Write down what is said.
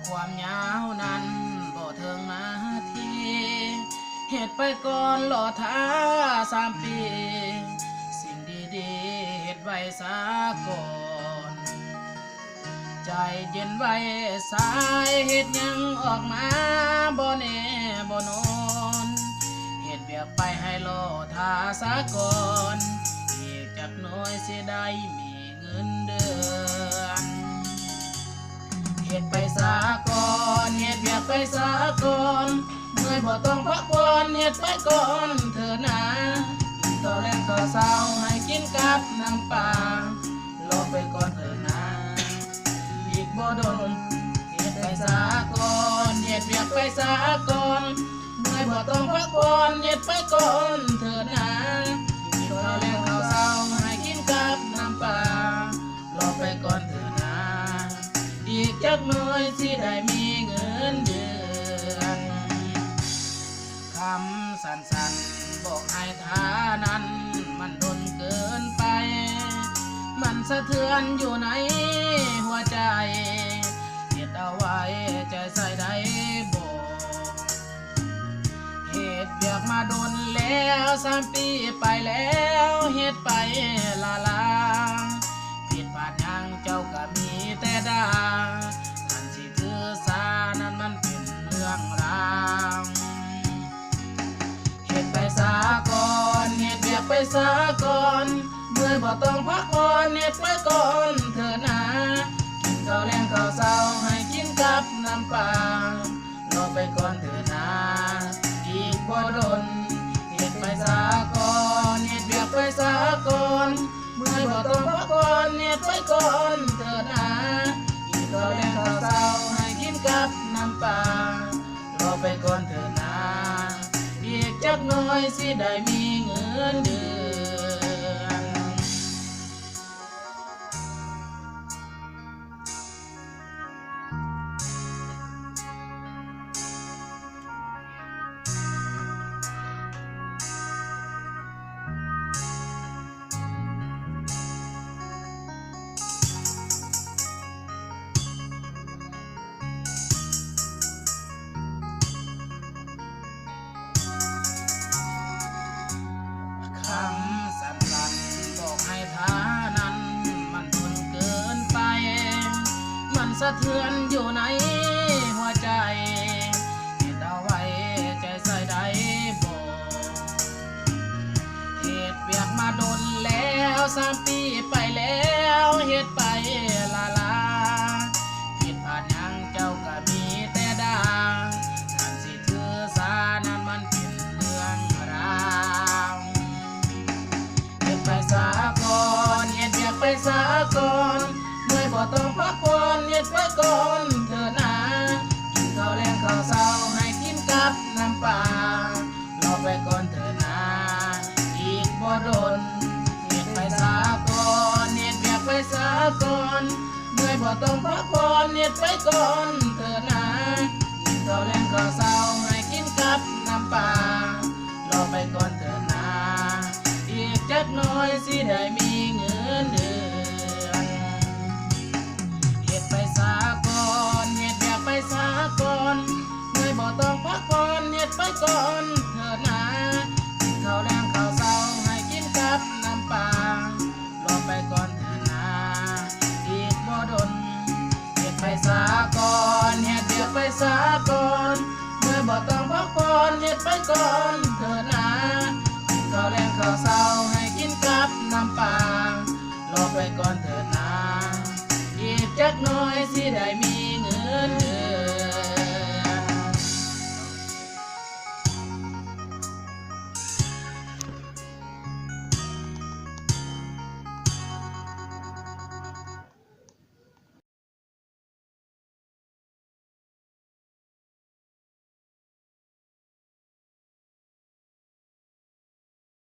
ความยาวนั้นบ่เทิงนาทีเหตุไปก่อนหล่อท้า3 ปีสิ่งดีๆเหตุไว้ซะก่อนใจเย็นไว้สายเหตุยังออกมาบ่แน่บ่นอนเหตุเบียกไปให้รอท่าซะก่อนอีกจักน้อยสิได้มีเงินเดือนเหตุไปซะก่อนเหตุเบียกไปซะก่อนเมื่อยบ่ต้องพักผ่อนเหตุไปก่อนเธอนะต่อแรงต่อเศร้าให้กินกับน้ำปลารอไปก่อนเธอนะอีกบ่โดนเหตุไปซะก่อนเหตุเบียกไปซะก่อนเมื่อยบ่ต้องพักผ่อนเหตุไปก่อนเธอนะต่อแรงต่อเศร้าให้กินกับน้ำปลารอไปก่อนเธอนะอีกจักน้อยสิได้มีเงินเดือนคำสั้นๆบอกให้ท่านั้นมันโดนเกินไปมันสะเทือนอยู่ในหัวใจเหตุเอาไว้ใจใส่ได้บอกเหตุเบียกมาโดนแล้ว3 ปีไปแล้วเหตุไปลาลาผิดพลาดยังเจ้าก็มีแต่ด่าท่านสิถือสานั้นมันเป็นเรื่องราวเหตุไปซะก่อนเหตุเบียกไปซะก่อนเมื่อยบ่ต้องพักผ่อนเหตุไปก่อนเธอนะกินข้าวแลงข้าวเช้าให้กินกับน้ำปลารอไปก่อนเธอนะอีกบ่โดนเหตุไปซะก่อนเหตุเบียกไปซะก่อนเมื่อยบ่ต้องพักผ่อนเหตุไปก่อนเธอนะกินข้าวแลงข้าวเช้าให้กินกับน้ำปลารอไปก่อนเธอนะอีกจักน้อยสิได้มีเงินเดือน คำสั้นๆบอกให้ท่านั้นมันทนเกินไปมันสะเทือนอยู่ในหัวใจเหตุเอาไว้ใจใส่ได้บอกเหตุเบียกมาโดนแล้ว3 ปีไปแล้วเหตุไปลาลาผิดพลาดยังเจ้าก็มีแต่ด่าท่านสิถือสานั้นมันเป็นเรื่องราวไปซะก่อนเหตุเบียกไปซะก่อนเมื่อยบ่ต้องพักผ่อนเหตุไปก่อนเธอนะกินข้าวแลงข้าวเช้าให้กินกับน้ำปลารอไปก่อนเธอนะอีกบ่โดนเหตุไปซะก่อนเหตุเบียกไปซะก่อนเมื่อยบ่ต้องพักผ่อนเหตุไปก่อนเธอนะกินข้าวแลงข้าวเช้าให้กินกับน้ำปลารอไปก่อนเธอนะอีกจักน้อยสิได้มีเงินเดือนเหตุไปซะก่อนเหตุเบียกไปซะก่อนเมื่อยบ่ต้องพักผ่อนเหตุไปก่อนเธอนะกินข้าวแลงข้าวเช้าให้กินกับน้ำปลารอไปก่อนเธอนะอีกบ่โดนเหตุไปซะก่อนเหตุเบียกไปซะก่อนเมื่อยบ่ต้องพักผ่อนเหตุไปก่อนเธอนะข้าวแลงข้าวเช้าให้กินกับน้ำปลารอไปก่อนเถิดนะอีกจักน้อยสิได้มี